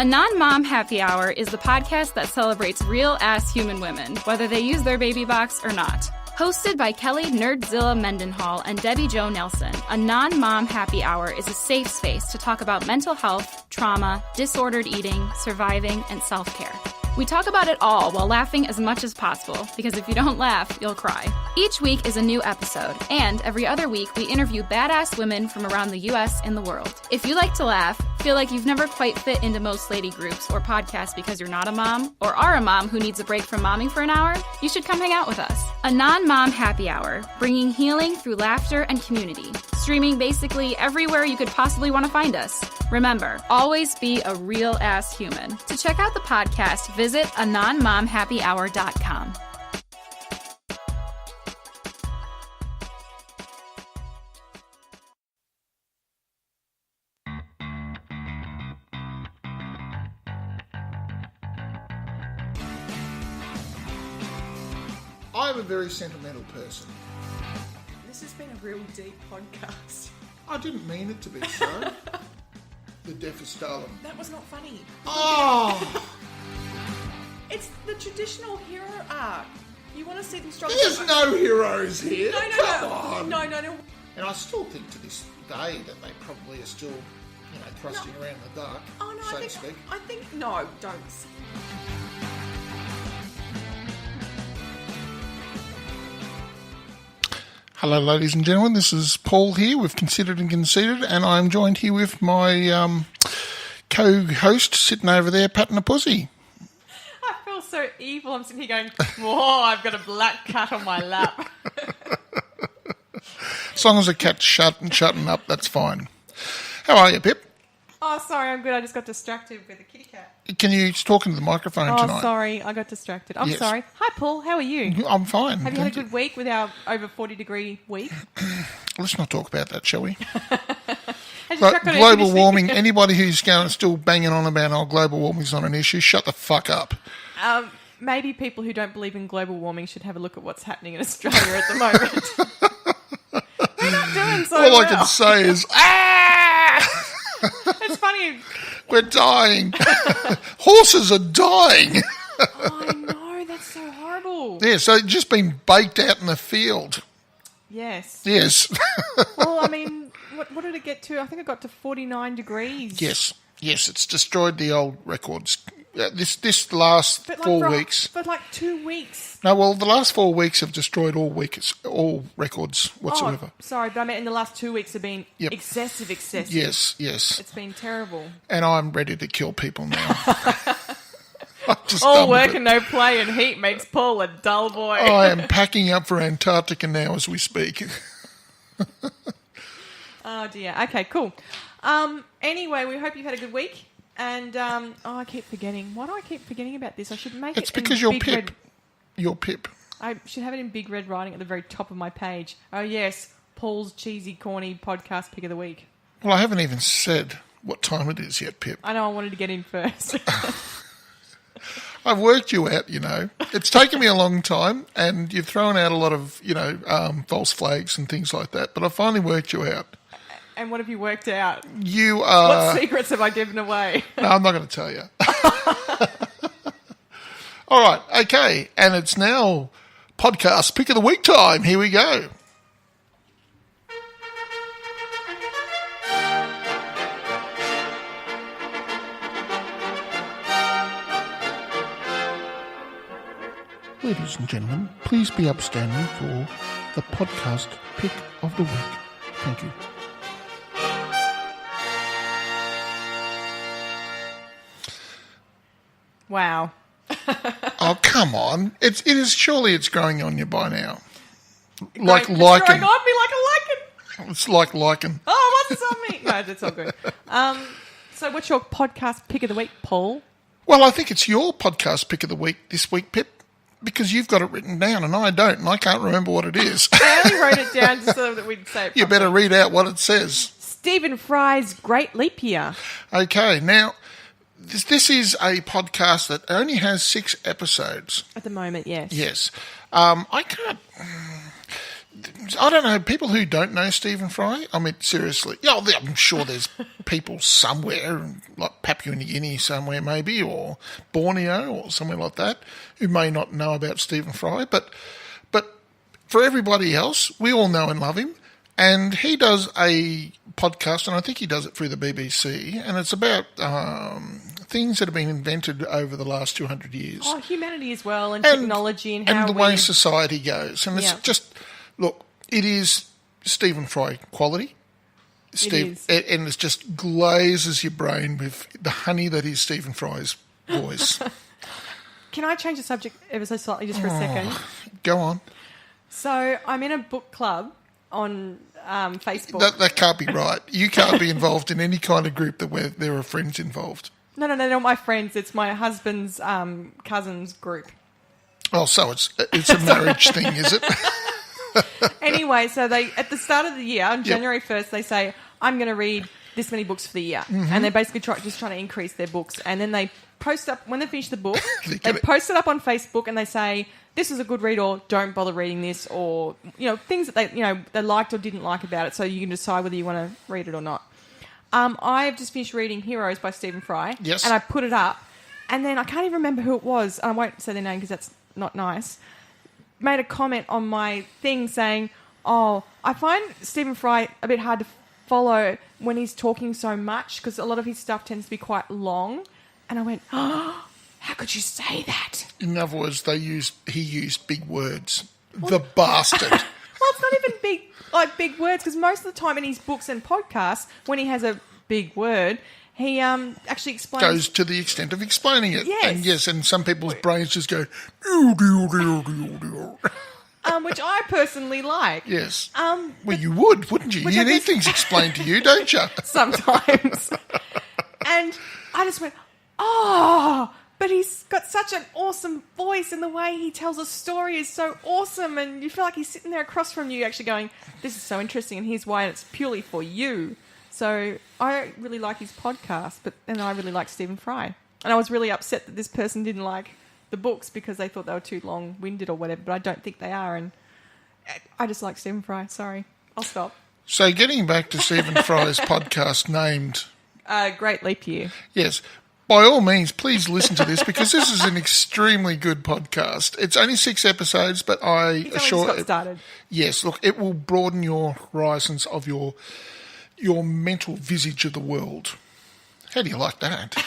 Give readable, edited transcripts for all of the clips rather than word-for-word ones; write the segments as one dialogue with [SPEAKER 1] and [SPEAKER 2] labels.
[SPEAKER 1] A Non-Mom Happy Hour is the podcast that celebrates real-ass human women, whether they use their baby box or not. Hosted by Kelly Nerdzilla Mendenhall and Debbie Jo Nelson, a Non-Mom Happy Hour is a safe space to talk about mental health, trauma, disordered eating, surviving, and self-care. We talk about it all while laughing as much as possible, because if you don't laugh, you'll cry. Each week is a new episode, and every other week we interview badass women from around the US and the world. If you like to laugh, feel like you've never quite fit into most lady groups or podcasts because you're not a mom, or are a mom who needs a break from momming for an hour, you should come hang out with us. A Non-Mom Happy Hour, bringing healing through laughter and community. Streaming basically everywhere you could possibly want to find us. Remember, always be a real-ass human. To check out the podcast, visit anonmomhappyhour.com.
[SPEAKER 2] I'm a very sentimental person.
[SPEAKER 3] This has been a real deep podcast.
[SPEAKER 2] I didn't mean it to be so. The death of Stalin.
[SPEAKER 3] That was not funny.
[SPEAKER 2] Oh!
[SPEAKER 3] It's the traditional hero arc. You want to see them struggle.
[SPEAKER 2] There's no heroes here.
[SPEAKER 3] No.
[SPEAKER 2] Come on.
[SPEAKER 3] No.
[SPEAKER 2] And I still think to this day that they probably are still, thrusting around the dark, so to speak.
[SPEAKER 3] I think, no, don't.
[SPEAKER 2] Hello, ladies and gentlemen. This is Paul here with Considered and Conceited, and I'm joined here with my co-host sitting over there patting a pussy.
[SPEAKER 3] I feel so evil. I'm sitting here going, whoa, I've got a black cat on my lap.
[SPEAKER 2] As long as the cat's shutting up, that's fine. How are you, Pip?
[SPEAKER 3] Oh, sorry, I'm good. I just got distracted with a kitty cat.
[SPEAKER 2] Can you talk into the microphone tonight?
[SPEAKER 3] Oh, sorry, I got distracted. I'm
[SPEAKER 2] Yes.
[SPEAKER 3] sorry. Hi, Paul. How are you?
[SPEAKER 2] I'm fine.
[SPEAKER 3] Have you had a good week with our over 40-degree week?
[SPEAKER 2] Let's not talk about that, shall we?
[SPEAKER 3] But
[SPEAKER 2] global warming, anybody who's still banging on about global warming's not an issue, shut the fuck up.
[SPEAKER 3] Maybe people who don't believe in global warming should have a look at what's happening in Australia at the moment. We're not doing so
[SPEAKER 2] All
[SPEAKER 3] well.
[SPEAKER 2] I can say is, ah!
[SPEAKER 3] It's funny.
[SPEAKER 2] We're dying. Horses are dying.
[SPEAKER 3] Oh, I know. That's so horrible.
[SPEAKER 2] Yeah, so just been baked out in the field.
[SPEAKER 3] Yes.
[SPEAKER 2] Yes.
[SPEAKER 3] Well, I mean, what did it get to? I think it got to 49 degrees.
[SPEAKER 2] Yes, it's destroyed the old records. This last 4 weeks.
[SPEAKER 3] For like 2 weeks.
[SPEAKER 2] No, well, the last 4 weeks have destroyed all records whatsoever.
[SPEAKER 3] Oh, sorry, but I meant in the last 2 weeks have been excessive.
[SPEAKER 2] Yes.
[SPEAKER 3] It's been terrible.
[SPEAKER 2] And I'm ready to kill people now.
[SPEAKER 3] All work and no play and heat makes Paul a dull boy.
[SPEAKER 2] I am packing up for Antarctica now as we speak.
[SPEAKER 3] Oh, dear. Okay, cool. Anyway, we hope you've had a good week. And, I keep forgetting. Why do I keep forgetting about this? I should make
[SPEAKER 2] It's
[SPEAKER 3] it
[SPEAKER 2] because
[SPEAKER 3] in
[SPEAKER 2] you're
[SPEAKER 3] big
[SPEAKER 2] Pip.
[SPEAKER 3] red.
[SPEAKER 2] You're Pip.
[SPEAKER 3] I should have it in big red writing at the very top of my page. Oh, yes, Paul's cheesy, corny podcast pick of the week.
[SPEAKER 2] Well, I haven't even said what time it is yet, Pip.
[SPEAKER 3] I know, I wanted to get in first.
[SPEAKER 2] I've worked you out, It's taken me a long time, and you've thrown out a lot of, false flags and things like that, but I finally worked you out.
[SPEAKER 3] And what have you worked out?
[SPEAKER 2] You are...
[SPEAKER 3] What secrets have I given away?
[SPEAKER 2] No, I'm not going to tell you. All right, okay, and it's now podcast pick of the week time. Here we go. Ladies and gentlemen, please be upstanding for the podcast pick of the week. Thank you.
[SPEAKER 3] Wow.
[SPEAKER 2] Oh, come on. It is surely it's growing on you by now.
[SPEAKER 3] It's growing on me like a lichen.
[SPEAKER 2] It's like lichen.
[SPEAKER 3] Oh, what's on me? No, that's all good. So what's your podcast pick of the week, Paul?
[SPEAKER 2] Well, I think it's your podcast pick of the week this week, Pip, because you've got it written down and I don't, and I can't remember what it is.
[SPEAKER 3] I only wrote it down just so that we'd say it properly.
[SPEAKER 2] You better read out what it says.
[SPEAKER 3] Stephen Fry's Great Leap Year.
[SPEAKER 2] Okay, now, this is a podcast that only has 6 episodes.
[SPEAKER 3] At the moment, yes.
[SPEAKER 2] Yes. I can't... I don't know, people who don't know Stephen Fry, I mean, seriously. Yeah, I'm sure there's people somewhere, like Papua New Guinea somewhere maybe, or Borneo or somewhere like that, who may not know about Stephen Fry. But for everybody else, we all know and love him. And he does a podcast, and I think he does it through the BBC, and it's about things that have been invented over the last 200 years.
[SPEAKER 3] Oh, humanity as well, and technology, and how
[SPEAKER 2] and the way society goes. And it's just, look, it is Stephen Fry quality.
[SPEAKER 3] It is.
[SPEAKER 2] And it just glazes your brain with the honey that is Stephen Fry's voice.
[SPEAKER 3] Can I change the subject ever so slightly just for a second?
[SPEAKER 2] Go on.
[SPEAKER 3] So I'm in a book club on Facebook.
[SPEAKER 2] That can't be right. You can't be involved in any kind of group where there are friends involved.
[SPEAKER 3] No, they're not my friends. It's my husband's cousin's group.
[SPEAKER 2] Oh, so it's a marriage thing, is it?
[SPEAKER 3] Anyway, so they at the start of the year, on January 1st, they say, I'm going to read this many books for the year. Mm-hmm. And they're basically just trying to increase their books. And then they post up, when they finish the book, they post it up on Facebook and they say, this is a good read, or don't bother reading this, or, things that they liked or didn't like about it, so you can decide whether you want to read it or not. I've just finished reading Heroes by Stephen Fry.
[SPEAKER 2] Yes.
[SPEAKER 3] And I put it up, and then I can't even remember who it was, and I won't say their name because that's not nice, made a comment on my thing saying, oh, I find Stephen Fry a bit hard to follow when he's talking so much, because a lot of his stuff tends to be quite long. And I went, oh, how could you say that?
[SPEAKER 2] In other words, he used big words. The bastard.
[SPEAKER 3] Well, it's not even big words, because most of the time in his books and podcasts, when he has a big word, he actually explains...
[SPEAKER 2] Goes to the extent of explaining it.
[SPEAKER 3] Yes.
[SPEAKER 2] And some people's brains just go...
[SPEAKER 3] which I personally like.
[SPEAKER 2] Yes. Well, you would, wouldn't you? You need things explained to you, don't you?
[SPEAKER 3] Sometimes. And I just went, oh... But he's got such an awesome voice, and the way he tells a story is so awesome, and you feel like he's sitting there across from you actually going, this is so interesting, and here's why, and it's purely for you. So I really like his podcast, and I really like Stephen Fry. And I was really upset that this person didn't like the books because they thought they were too long-winded or whatever, but I don't think they are, and I just like Stephen Fry. Sorry. I'll stop.
[SPEAKER 2] So getting back to Stephen Fry's podcast named...
[SPEAKER 3] Great Leap Year.
[SPEAKER 2] Yes. By all means, please listen to this, because this is an extremely good podcast. It's only 6 episodes, but
[SPEAKER 3] It's only just got started.
[SPEAKER 2] Yes, look, it will broaden your horizons of your mental visage of the world. How do you like that?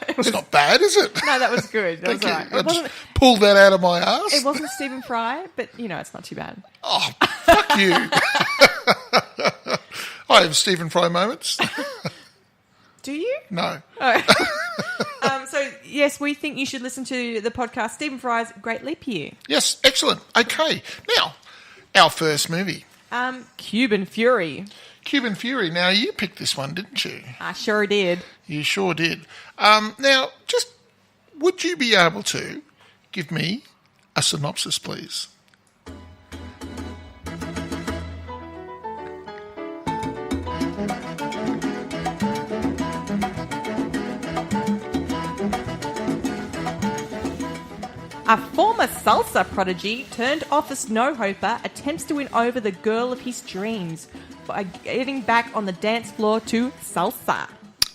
[SPEAKER 2] It's not bad, is it?
[SPEAKER 3] No, that was good. That was all right.
[SPEAKER 2] I just pulled that out of my ass.
[SPEAKER 3] It wasn't Stephen Fry, but, it's not too bad.
[SPEAKER 2] Oh, fuck you. I have Stephen Fry moments.
[SPEAKER 3] Do you?
[SPEAKER 2] No.
[SPEAKER 3] Oh. So, yes, we think you should listen to the podcast Stephen Fry's Great Leap Year.
[SPEAKER 2] Yes, excellent. Okay, now, our first movie.
[SPEAKER 3] Cuban Fury.
[SPEAKER 2] Cuban Fury. Now, you picked this one, didn't you?
[SPEAKER 3] I sure did.
[SPEAKER 2] You sure did. Now, just would you be able to give me a synopsis, please?
[SPEAKER 3] A former salsa prodigy turned office no-hoper attempts to win over the girl of his dreams by getting back on the dance floor to salsa.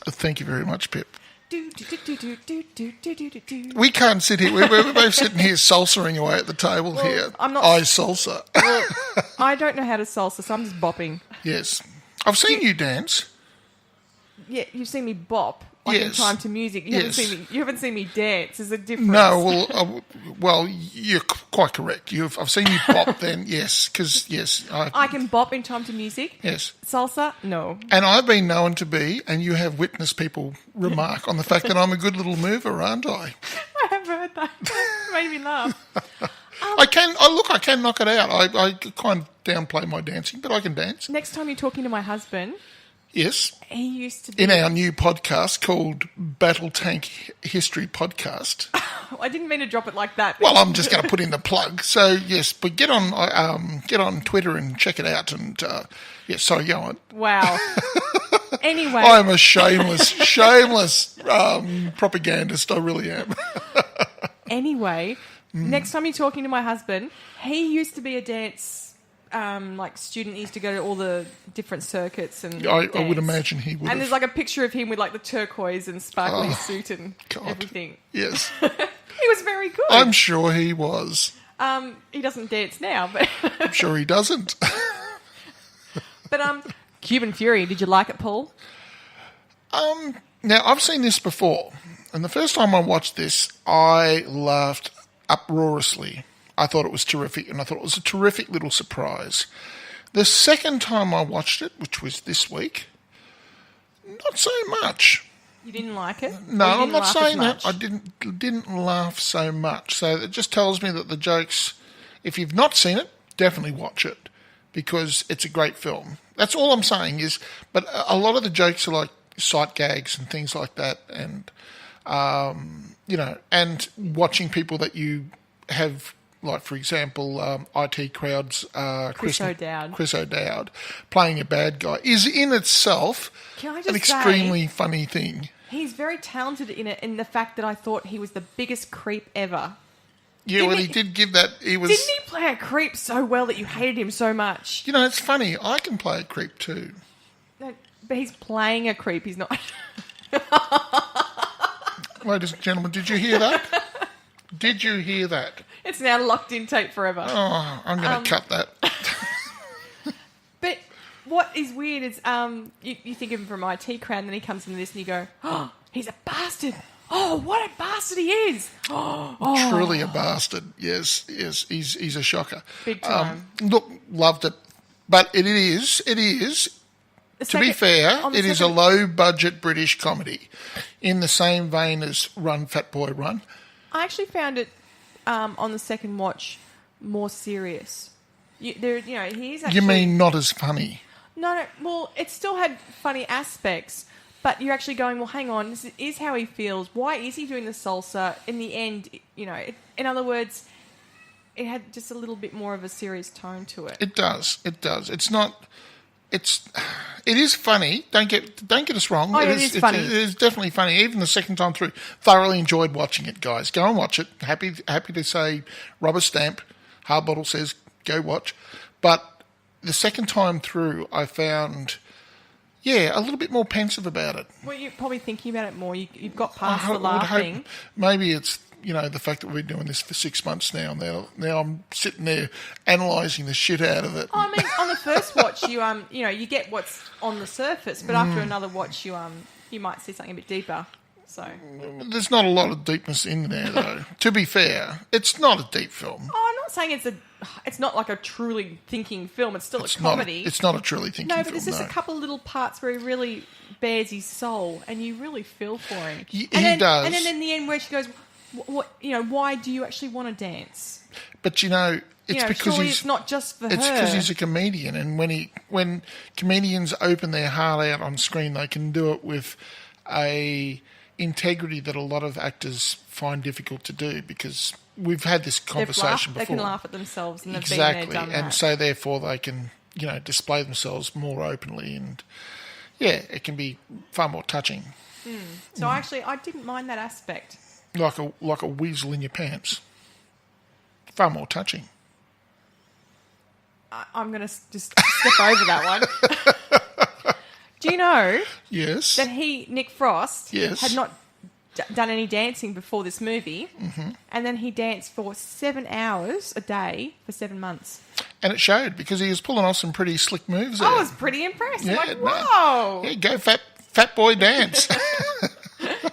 [SPEAKER 2] Thank you very much, Pip.
[SPEAKER 3] Do, do, do, do, do, do, do, do, do.
[SPEAKER 2] We can't sit here. We're both sitting here salsering away at the table here.
[SPEAKER 3] I'm not...
[SPEAKER 2] I salsa.
[SPEAKER 3] Well, I don't know how to salsa, so I'm just bopping.
[SPEAKER 2] Yes. I've seen you dance.
[SPEAKER 3] Yeah, you've seen me bop. Like in time to music. You haven't seen me dance. There's a difference.
[SPEAKER 2] No, well, you're quite correct. I've seen you bop then, yes, because, yes.
[SPEAKER 3] I can bop in time to music?
[SPEAKER 2] Yes.
[SPEAKER 3] Salsa? No.
[SPEAKER 2] And I've been known to be, and you have witnessed people remark on the fact that I'm a good little mover, aren't I?
[SPEAKER 3] I have heard that. It made me laugh.
[SPEAKER 2] I can knock it out. I kind of downplay my dancing, but I can dance.
[SPEAKER 3] Next time you're talking to my husband...
[SPEAKER 2] Yes.
[SPEAKER 3] He used to be...
[SPEAKER 2] In our new podcast called Battle Tank History Podcast.
[SPEAKER 3] I didn't mean to drop it like that.
[SPEAKER 2] Well, I'm just going to put in the plug. So, yes, but get on Twitter and check it out. And, yes, sorry, go on.
[SPEAKER 3] Wow. Anyway.
[SPEAKER 2] I'm a shameless propagandist. I really am.
[SPEAKER 3] Anyway, next time you're talking to my husband, he used to be a dance like student he used to go to all the different circuits and
[SPEAKER 2] I would
[SPEAKER 3] dance.
[SPEAKER 2] imagine he would.
[SPEAKER 3] And there's like a picture of him with like the turquoise and sparkly suit and
[SPEAKER 2] God.
[SPEAKER 3] everything.
[SPEAKER 2] Yes.
[SPEAKER 3] He was very good.
[SPEAKER 2] I'm sure he was.
[SPEAKER 3] He doesn't dance now, but
[SPEAKER 2] I'm sure he doesn't.
[SPEAKER 3] but Cuban Fury, did you like it, Paul?
[SPEAKER 2] Now, I've seen this before, and the first time I watched this, I laughed uproariously. I thought it was terrific, and I thought it was a terrific little surprise. The second time I watched it, which was this week, not so much.
[SPEAKER 3] You didn't like it?
[SPEAKER 2] No,
[SPEAKER 3] Or you
[SPEAKER 2] I'm
[SPEAKER 3] didn't
[SPEAKER 2] not
[SPEAKER 3] laugh
[SPEAKER 2] saying
[SPEAKER 3] as
[SPEAKER 2] that. I didn't laugh so much. So it just tells me that the jokes, if you've not seen it, definitely watch it because it's a great film. That's all I'm saying is, but a lot of the jokes are like sight gags and things like that, and and watching people that you have, like for example, IT Crowd's
[SPEAKER 3] Chris
[SPEAKER 2] O'Dowd playing a bad guy is in itself
[SPEAKER 3] Can I just
[SPEAKER 2] an extremely funny thing.
[SPEAKER 3] He's very talented in it, in the fact that I thought he was the biggest creep ever.
[SPEAKER 2] Yeah, well, he did give that. He was.
[SPEAKER 3] Didn't he play a creep so well that you hated him so much?
[SPEAKER 2] You know, it's funny. I can play a creep too.
[SPEAKER 3] No, but he's playing a creep. He's not.
[SPEAKER 2] Ladies and gentlemen, did you hear that? Did you hear that?
[SPEAKER 3] It's now locked in tape forever.
[SPEAKER 2] Oh, I'm going to cut that.
[SPEAKER 3] But what is weird is you think of him from IT Crowd, and then he comes into this and you go, oh, he's a bastard. Oh, what a bastard he is. Oh.
[SPEAKER 2] Truly a bastard. Yes, he's a shocker.
[SPEAKER 3] Big time.
[SPEAKER 2] Look, loved it. But it is, to be fair, it is a low-budget British comedy in the same vein as Run, Fat Boy, Run.
[SPEAKER 3] I actually found it, on the second watch, more serious. He is actually...
[SPEAKER 2] You mean not as funny?
[SPEAKER 3] No, well, it still had funny aspects, but you're actually going, well, hang on, this is how he feels. Why is he doing the salsa? In the end, in other words, it had just a little bit more of a serious tone to it.
[SPEAKER 2] It does. It is funny. Don't get us wrong.
[SPEAKER 3] Oh, it is funny.
[SPEAKER 2] It is definitely funny. Even the second time through, thoroughly enjoyed watching it, guys. Go and watch it. Happy to say, rubber stamp. Hardbottle says go watch. But the second time through, I found, a little bit more pensive about it.
[SPEAKER 3] Well, you're probably thinking about it more. You've got past the laughing.
[SPEAKER 2] Maybe it's the fact that we've been doing this for 6 months now. Now I'm sitting there analysing the shit out of it.
[SPEAKER 3] I mean, on the first watch, you get what's on the surface, but after another watch, you might see something a bit deeper. So
[SPEAKER 2] there's not a lot of deepness in there, though. To be fair, it's not a deep film.
[SPEAKER 3] Oh, I'm not saying it's not like a truly thinking film. It's still a comedy.
[SPEAKER 2] It's not a truly thinking film.
[SPEAKER 3] No, but there's just a couple of little parts where he really bears his soul, and you really feel for him.
[SPEAKER 2] He does.
[SPEAKER 3] And then in the end, where she goes, why do you actually want to dance?
[SPEAKER 2] But it's because
[SPEAKER 3] it's not just for her.
[SPEAKER 2] It's because he's a comedian, and when comedians open their heart out on screen, they can do it with a integrity that a lot of actors find difficult to do, because we've had this conversation before.
[SPEAKER 3] They can laugh at themselves, and they've been there, done that.
[SPEAKER 2] And so therefore they can display themselves more openly, and it can be far more touching.
[SPEAKER 3] So actually, I didn't mind that aspect.
[SPEAKER 2] Like a weasel in your pants. Far more touching.
[SPEAKER 3] I'm going to just step over that one. Do you know
[SPEAKER 2] Yes.
[SPEAKER 3] that Nick Frost,
[SPEAKER 2] Yes.
[SPEAKER 3] had not done any dancing before this movie, and then he danced for 7 hours a day for 7 months?
[SPEAKER 2] And it showed, because he was pulling off some pretty slick moves there.
[SPEAKER 3] I was pretty impressed.
[SPEAKER 2] Yeah,
[SPEAKER 3] I'm like, whoa!
[SPEAKER 2] Yeah, go fat boy dance.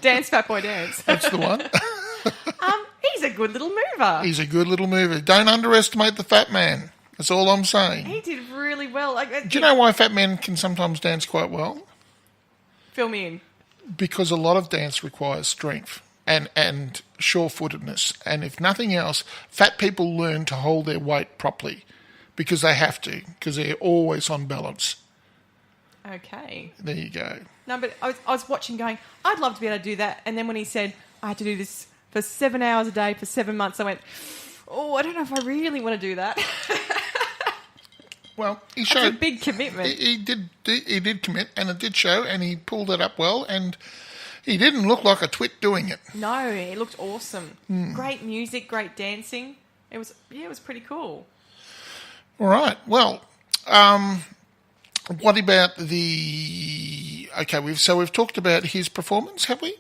[SPEAKER 3] Dance, fat boy, dance.
[SPEAKER 2] That's the one.
[SPEAKER 3] He's a good little mover.
[SPEAKER 2] He's a good little mover. Don't underestimate the fat man. That's all I'm saying.
[SPEAKER 3] He did really well.
[SPEAKER 2] Do you know why fat men can sometimes dance quite well?
[SPEAKER 3] Fill me in.
[SPEAKER 2] Because a lot of dance requires strength and sure-footedness. And if nothing else, fat people learn to hold their weight properly because they have to, because they're always on balance.
[SPEAKER 3] Okay.
[SPEAKER 2] There you go.
[SPEAKER 3] No, but I was watching going, I'd love to be able to do that. And then when he said, I had to do this for 7 hours a day for 7 months, I went, I don't know if I really want to do that.
[SPEAKER 2] Well, he showed...
[SPEAKER 3] That's a big commitment.
[SPEAKER 2] He did commit, and it did show, and he pulled it up well, and he didn't look like a twit doing it.
[SPEAKER 3] No, it looked awesome. Great music, great dancing. It was pretty cool.
[SPEAKER 2] All right. Well, what about the... Okay, we've talked about his performance, have we?